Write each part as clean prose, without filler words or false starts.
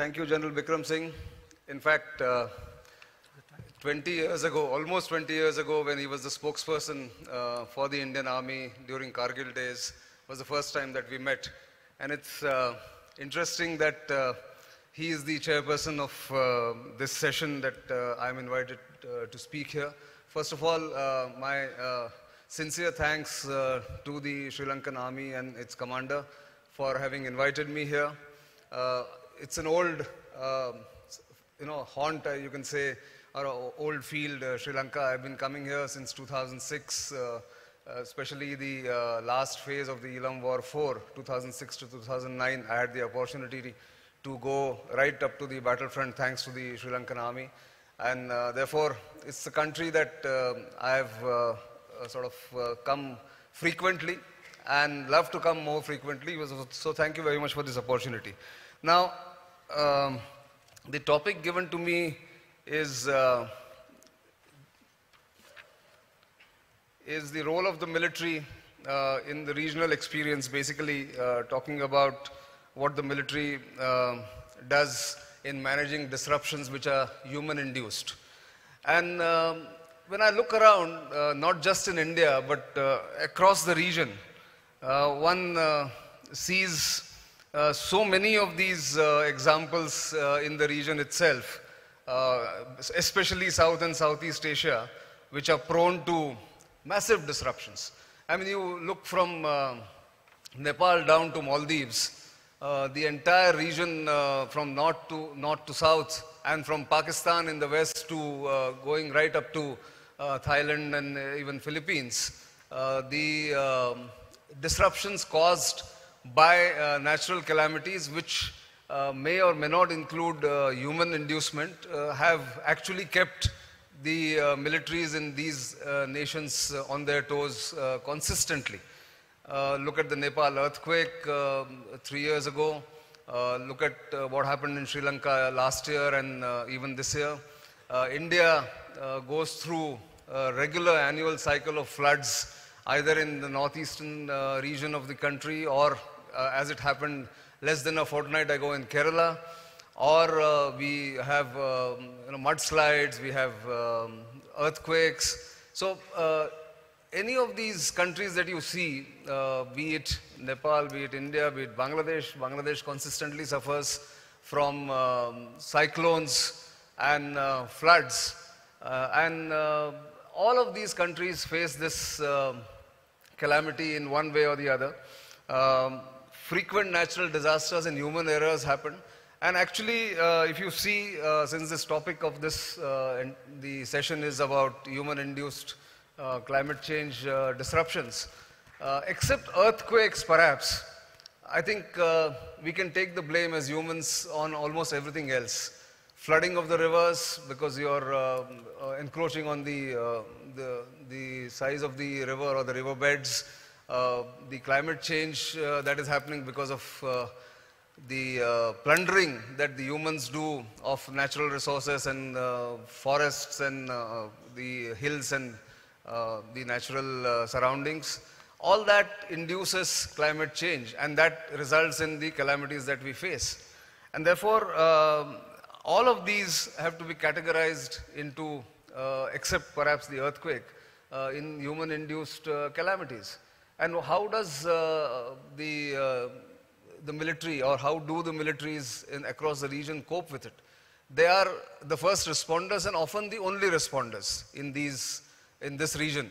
Thank you, General Bikram Singh. In fact, 20 years ago, almost 20 years ago, when he was the spokesperson for the Indian Army during Kargil days, was the first time that we met. And it's interesting that he is the chairperson of this session that I'm invited to speak here. First of all, my sincere thanks to the Sri Lankan Army and its commander for having invited me here. It's an old, haunt, you can say, or old field, Sri Lanka. I've been coming here since 2006, especially the last phase of the Elam War 4, 2006 to 2009. I had the opportunity to go right up to the battlefront thanks to the Sri Lankan Army. And therefore, it's a country that I have come frequently and love to come more frequently. So thank you very much for this opportunity. Now, the topic given to me is the role of the military in the regional experience, basically talking about what the military does in managing disruptions which are human-induced. And when I look around, not just in India, but across the region, one sees so many of these examples in the region itself, especially South and Southeast Asia, which are prone to massive disruptions. I mean, you look from Nepal down to Maldives, the entire region from north to south, and from Pakistan in the west to going right up to Thailand and even Philippines. The disruptions caused by natural calamities, which may or may not include human inducement, have actually kept the militaries in these nations on their toes consistently. Look at the Nepal earthquake 3 years ago. Look at what happened in Sri Lanka last year and even this year. India goes through a regular annual cycle of floods, either in the northeastern region of the country or as it happened less than a fortnight ago in Kerala, or we have mudslides, we have earthquakes. So any of these countries that you see, be it Nepal, be it India, be it Bangladesh, Bangladesh consistently suffers from cyclones and floods. And all of these countries face this calamity in one way or the other. Frequent natural disasters and human errors happen. And actually, if you see, since this topic of this, the session is about human-induced climate change disruptions, except earthquakes perhaps, I think we can take the blame as humans on almost everything else. Flooding of the rivers because you're encroaching on the size of the river or the riverbeds. The climate change that is happening because of the plundering that the humans do of natural resources and forests and the hills and the natural surroundings. All that induces climate change, and that results in the calamities that we face. And therefore, all of these have to be categorized into, except perhaps the earthquake, in human-induced calamities. And how does the military, or how do the militaries across the region cope with it? They are the first responders and often the only responders in this region.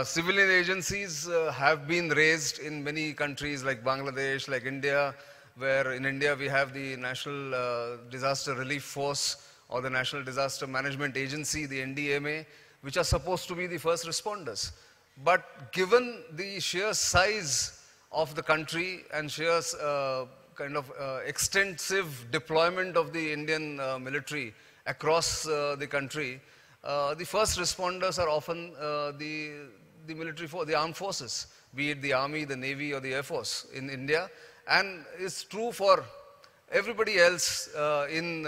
Civilian agencies have been raised in many countries like Bangladesh, like India, where in India we have the National Disaster Relief Force or the National Disaster Management Agency, the NDMA, which are supposed to be the first responders. But given the sheer size of the country and sheer extensive deployment of the Indian military across the country, the first responders are often the military force, the armed forces, be it the Army, the Navy, or the Air Force in India. And it's true for everybody else in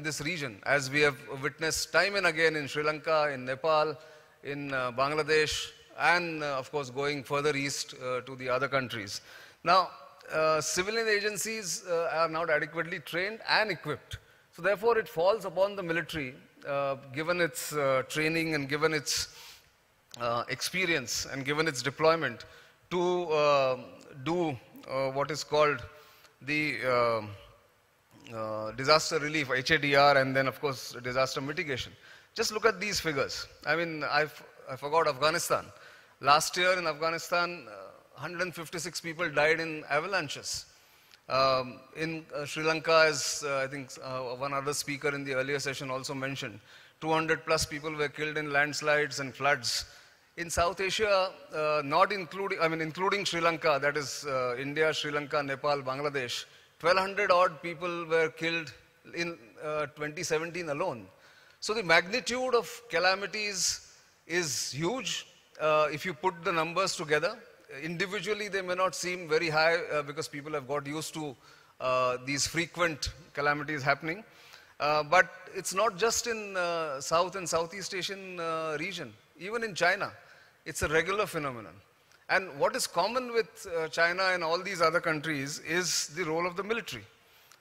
this region, as we have witnessed time and again in Sri Lanka, in Nepal, in Bangladesh, and of course going further east to the other countries. Now, civilian agencies are not adequately trained and equipped. So therefore, it falls upon the military, given its training and given its experience and given its deployment, to do what is called the disaster relief, HADR, and then of course disaster mitigation. Just look at these figures. I mean, I forgot Afghanistan. Last year in Afghanistan, 156 people died in avalanches. In Sri Lanka, as I think one other speaker in the earlier session also mentioned, 200 plus people were killed in landslides and floods. In South Asia, including Sri Lanka, that is India, Sri Lanka, Nepal, Bangladesh, 1,200 odd people were killed in 2017 alone. So the magnitude of calamities is huge if you put the numbers together. Individually, they may not seem very high because people have got used to these frequent calamities happening. But it's not just in South and Southeast Asian region. Even in China, it's a regular phenomenon. And what is common with China and all these other countries is the role of the military.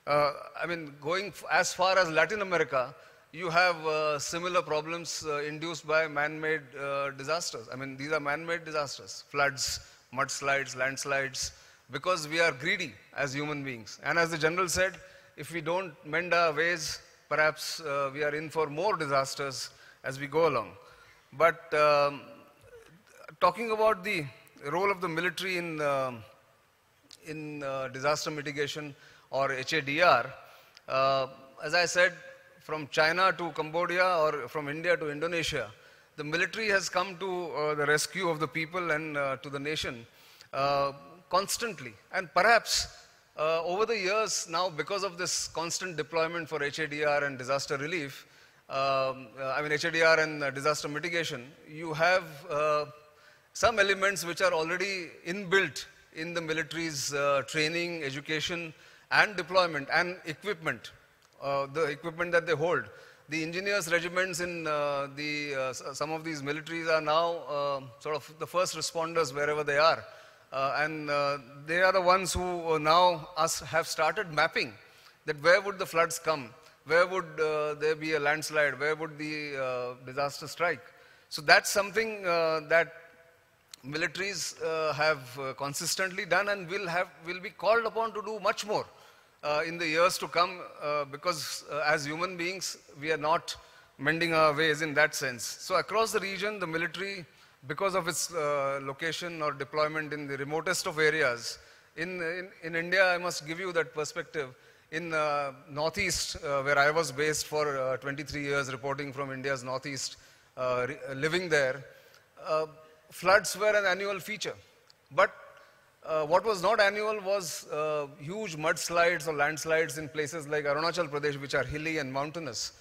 I mean, going as far as Latin America, you have similar problems induced by man-made disasters. I mean, these are man-made disasters, floods, mudslides, landslides, because we are greedy as human beings. And as the general said, if we don't mend our ways, perhaps we are in for more disasters as we go along. But talking about the role of the military in disaster mitigation or HADR, as I said, from China to Cambodia or from India to Indonesia, the military has come to the rescue of the people and to the nation constantly. And perhaps over the years now, because of this constant deployment for HADR and disaster relief, HADR and disaster mitigation, you have some elements which are already inbuilt in the military's training, education, and deployment and equipment, the equipment that they hold. The engineers regiments in some of these militaries are now sort of the first responders wherever they are. And they are the ones who now have started mapping that where would the floods come, where would there be a landslide, where would the disaster strike. So that's something that militaries have consistently done and will be called upon to do much more in the years to come, because as human beings, we are not mending our ways in that sense. So across the region, the military, because of its location or deployment in the remotest of areas, in India, I must give you that perspective. In Northeast, where I was based for 23 years, reporting from India's Northeast, living there, floods were an annual feature. But what was not annual was huge mudslides or landslides in places like Arunachal Pradesh, which are hilly and mountainous.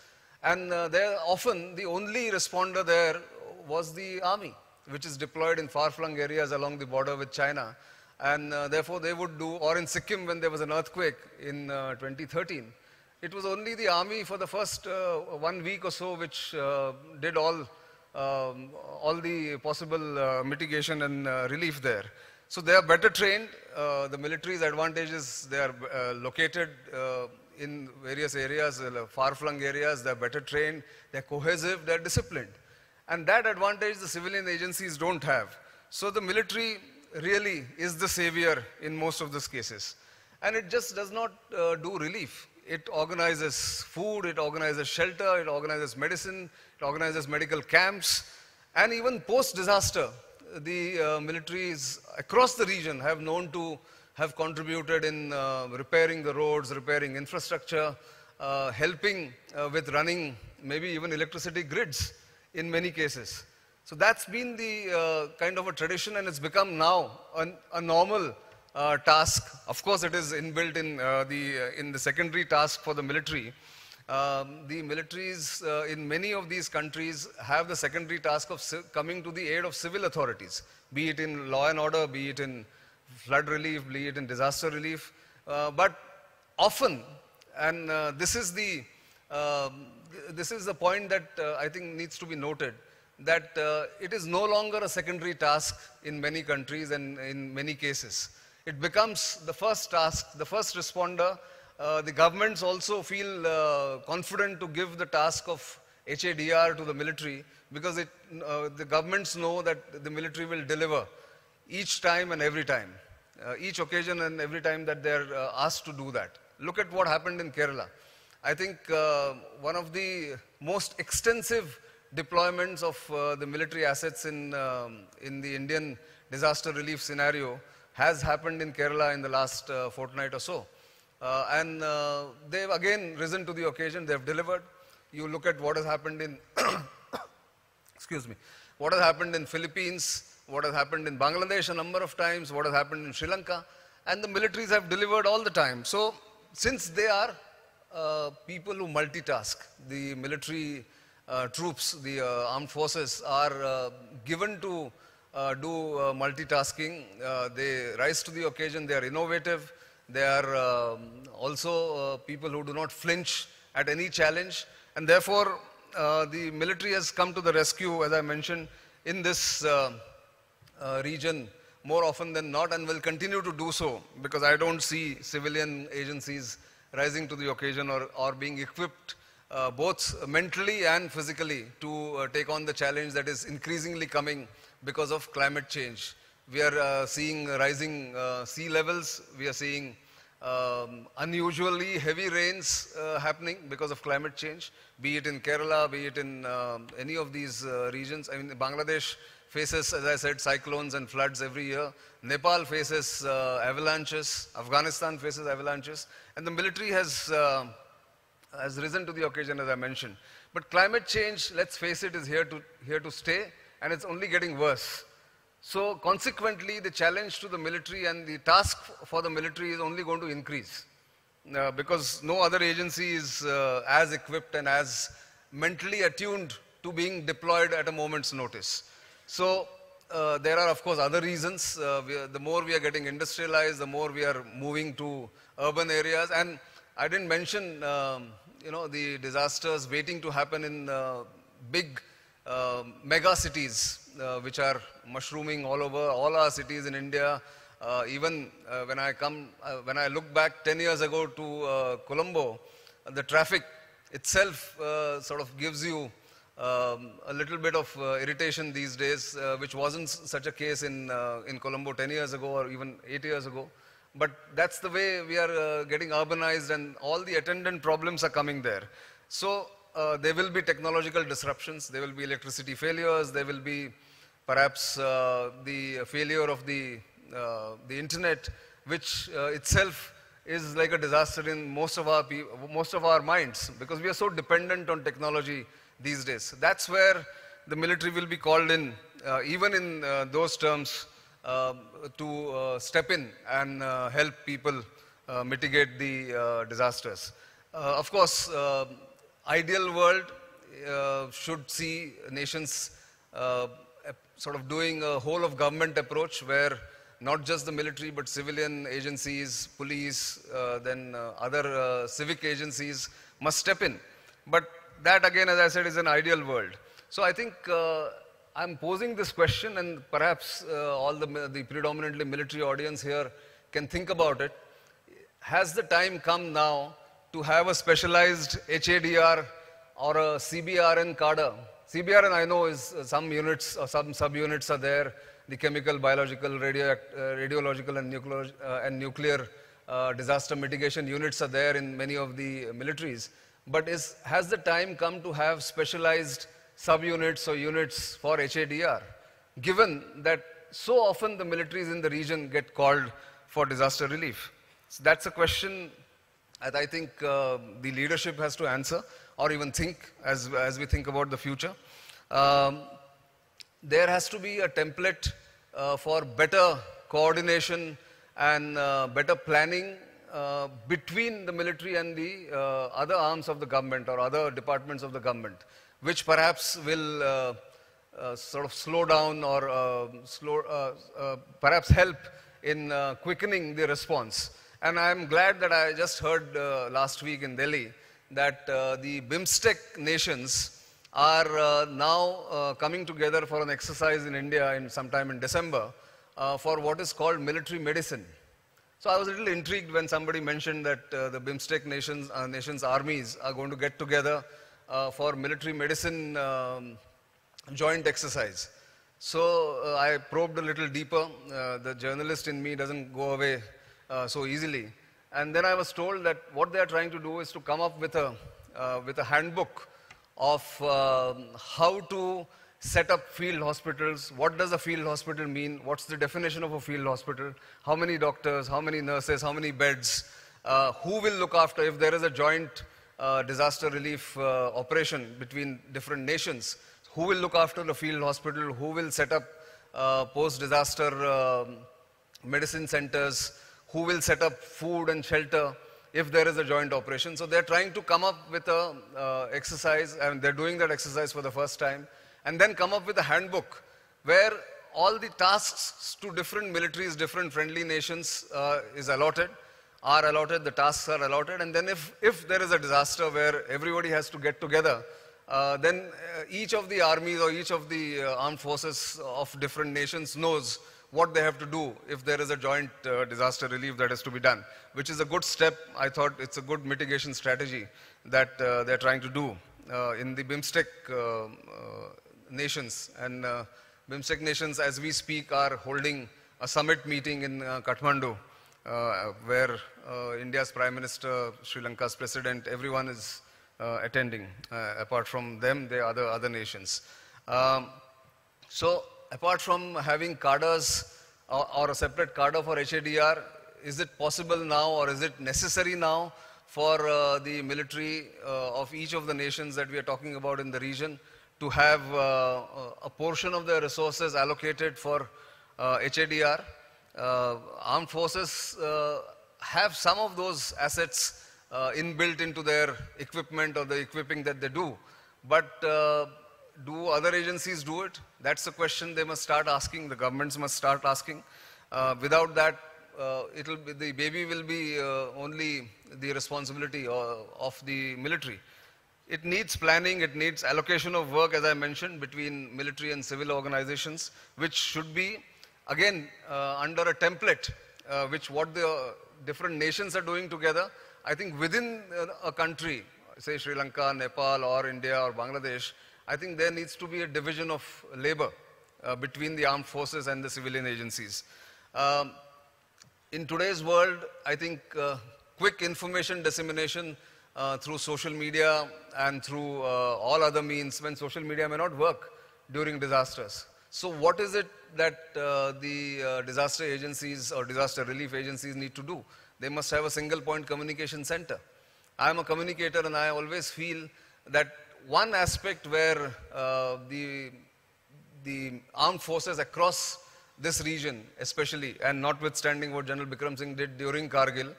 And there often the only responder there was the army, which is deployed in far-flung areas along the border with China. And therefore they would do, or in Sikkim when there was an earthquake in 2013, it was only the army for the first 1 week or so which did all the possible mitigation and relief there. So they are better trained. The military's advantage is they are located in various areas, far-flung areas. They are better trained, they are cohesive, they are disciplined. And that advantage the civilian agencies don't have. So the military really is the savior in most of these cases. And it just does not do relief. It organizes food, it organizes shelter, it organizes medicine, it organizes medical camps, and even post-disaster, the militaries across the region have known to have contributed in repairing the roads, repairing infrastructure, helping with running maybe even electricity grids in many cases. So that's been the kind of a tradition, and it's become now a normal task. Of course, it is inbuilt in the secondary task for the military. The militaries in many of these countries have the secondary task of coming to the aid of civil authorities, be it in law and order, be it in flood relief, be it in disaster relief. But often, and this is the point that I think needs to be noted, that it is no longer a secondary task in many countries and in many cases. it becomes the first task, the first responder. The governments also feel confident to give the task of HADR to the military because the governments know that the military will deliver each time and every time, each occasion and every time that they're asked to do that. Look at what happened in Kerala. I think one of the most extensive deployments of the military assets in the Indian disaster relief scenario has happened in Kerala in the last fortnight or so. And they've again risen to the occasion, they've delivered. You look at what has happened in, excuse me, what has happened in Philippines, what has happened in Bangladesh a number of times, what has happened in Sri Lanka, and the militaries have delivered all the time. So since they are people who multitask, the military troops, the armed forces are given to do multitasking. They rise to the occasion, they are innovative, they are also people who do not flinch at any challenge, and therefore the military has come to the rescue, as I mentioned, in this region more often than not, and will continue to do so, because I don't see civilian agencies rising to the occasion or being equipped both mentally and physically to take on the challenge that is increasingly coming because of climate change. We are seeing rising sea levels, we are seeing unusually heavy rains happening because of climate change, be it in Kerala, be it in any of these regions. I mean, Bangladesh faces, as I said, cyclones and floods every year. Nepal faces avalanches, Afghanistan faces avalanches, and the military has risen to the occasion, as I mentioned. But climate change, let's face it, is here to stay, and it's only getting worse. So consequently, the challenge to the military and the task for the military is only going to increase because no other agency is as equipped and as mentally attuned to being deployed at a moment's notice. So there are, of course, other reasons. The more we are getting industrialized, the more we are moving to urban areas. And I didn't mention, the disasters waiting to happen in big mega cities, which are mushrooming all over, all our cities in India. Even when I look back 10 years ago to Colombo, the traffic itself sort of gives you a little bit of irritation these days, which wasn't such a case in Colombo 10 years ago or even 8 years ago. But that's the way we are getting urbanized, and all the attendant problems are coming there. So there will be technological disruptions, there will be electricity failures, there will be perhaps the failure of the internet, which itself is like a disaster in most of our minds, because we are so dependent on technology these days. That's where the military will be called in, even in those terms, to step in and help people mitigate the disasters. Of course, ideal world should see nations sort of doing a whole of government approach where not just the military but civilian agencies, police, then other civic agencies must step in. But that again, as I said, is an ideal world. So I think I'm posing this question, and perhaps all the predominantly military audience here can think about it. Has the time come now to have a specialized HADR or a CBRN cadre? CBRN, I know, is some units or some subunits are there. The chemical, biological, radiological, and nuclear disaster mitigation units are there in many of the militaries. But has the time come to have specialized subunits or units for HADR, given that so often the militaries in the region get called for disaster relief? So that's a question that I think the leadership has to answer, or even think as we think about the future. There has to be a template for better coordination and better planning between the military and the other arms of the government or other departments of the government, which perhaps will sort of slow down or perhaps help in quickening the response. And I'm glad that I just heard last week in Delhi that the BIMSTEC nations are now coming together for an exercise in India sometime in December for what is called military medicine. So I was a little intrigued when somebody mentioned that the BIMSTEC nations' armies are going to get together for military medicine joint exercise. So I probed a little deeper. The journalist in me doesn't go away so easily. And then I was told that what they are trying to do is to come up with a handbook of how to set up field hospitals. What does a field hospital mean? What's the definition of a field hospital? How many doctors, how many nurses, how many beds? Who will look after if there is a joint disaster relief operation between different nations? Who will look after the field hospital? Who will set up post-disaster medicine centers? Who will set up food and shelter if there is a joint operation? So they're trying to come up with a exercise, and they're doing that exercise for the first time, and then come up with a handbook where all the tasks to different militaries, different friendly nations are allotted, the tasks are allotted, and then if there is a disaster where everybody has to get together, then each of the armies or each of the armed forces of different nations knows what they have to do if there is a joint disaster relief that has to be done, which is a good step. I thought it's a good mitigation strategy that they're trying to do in the BIMSTEC nations. And BIMSTEC nations, as we speak, are holding a summit meeting in Kathmandu, where India's Prime Minister, Sri Lanka's President, everyone is attending. Apart from them, there are other nations. So apart from having cadres or a separate cadre for HADR, is it possible now or is it necessary now for the military of each of the nations that we are talking about in the region to have a portion of their resources allocated for HADR? Armed forces have some of those assets inbuilt into their equipment or the equipping that they do, but do other agencies do it? That's the question they must start asking, the governments must start asking. Without that, the baby will be only the responsibility of the military. It needs planning, it needs allocation of work, as I mentioned, between military and civil organizations, which should be, again, under a template, which what the different nations are doing together. I think within a country, say Sri Lanka, Nepal, or India, or Bangladesh, I think there needs to be a division of labor between the armed forces and the civilian agencies. In today's world, I think quick information dissemination through social media and through all other means, when social media may not work during disasters. So what is it that the disaster agencies or disaster relief agencies need to do? They must have a single point communication center. I am a communicator and I always feel that one aspect where the armed forces across this region especially, and notwithstanding what General Bikram Singh did during Kargil,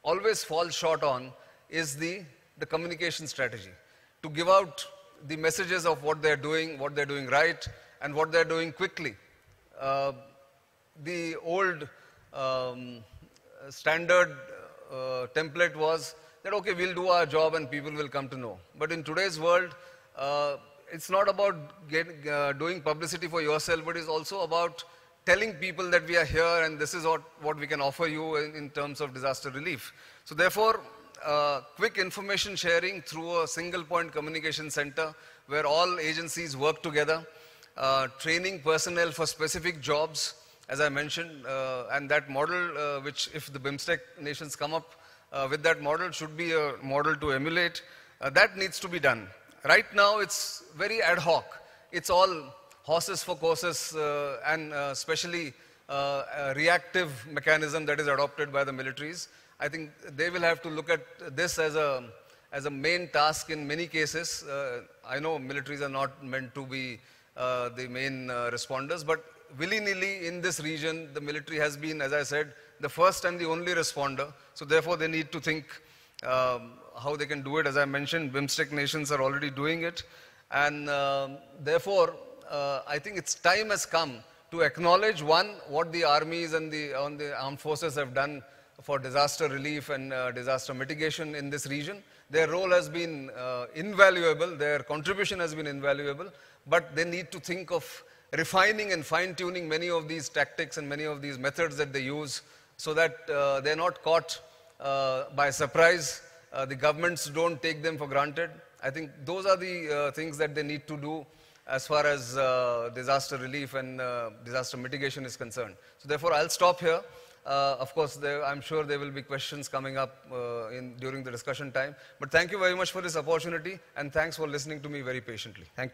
always falls short on is the communication strategy. To give out the messages of what they're doing right, and what they're doing quickly. The old standard template was that, okay, we'll do our job and people will come to know. But in today's world, it's not about doing publicity for yourself, but it's also about telling people that we are here and this is what we can offer you in terms of disaster relief. So therefore, quick information sharing through a single point communication center where all agencies work together, training personnel for specific jobs, as I mentioned, and that model, which if the BIMSTEC nations come up with that model, should be a model to emulate. That needs to be done. Right now, it's very ad hoc. It's all horses for courses and especially a reactive mechanism that is adopted by the militaries. I think they will have to look at this as a main task in many cases. I know militaries are not meant to be the main responders, but willy-nilly in this region, the military has been, as I said, the first and the only responder. So therefore, they need to think how they can do it. As I mentioned, BIMSTEC nations are already doing it. And therefore, I think its time has come to acknowledge, one, what the armies and the armed forces have done for disaster relief and disaster mitigation in this region. Their role has been invaluable, their contribution has been invaluable, but they need to think of refining and fine-tuning many of these tactics and many of these methods that they use so that they're not caught by surprise. The governments don't take them for granted. I think those are the things that they need to do as far as disaster relief and disaster mitigation is concerned. So therefore, I'll stop here. Of course, I'm sure there will be questions coming up during the discussion time. But thank you very much for this opportunity, and thanks for listening to me very patiently. Thank you.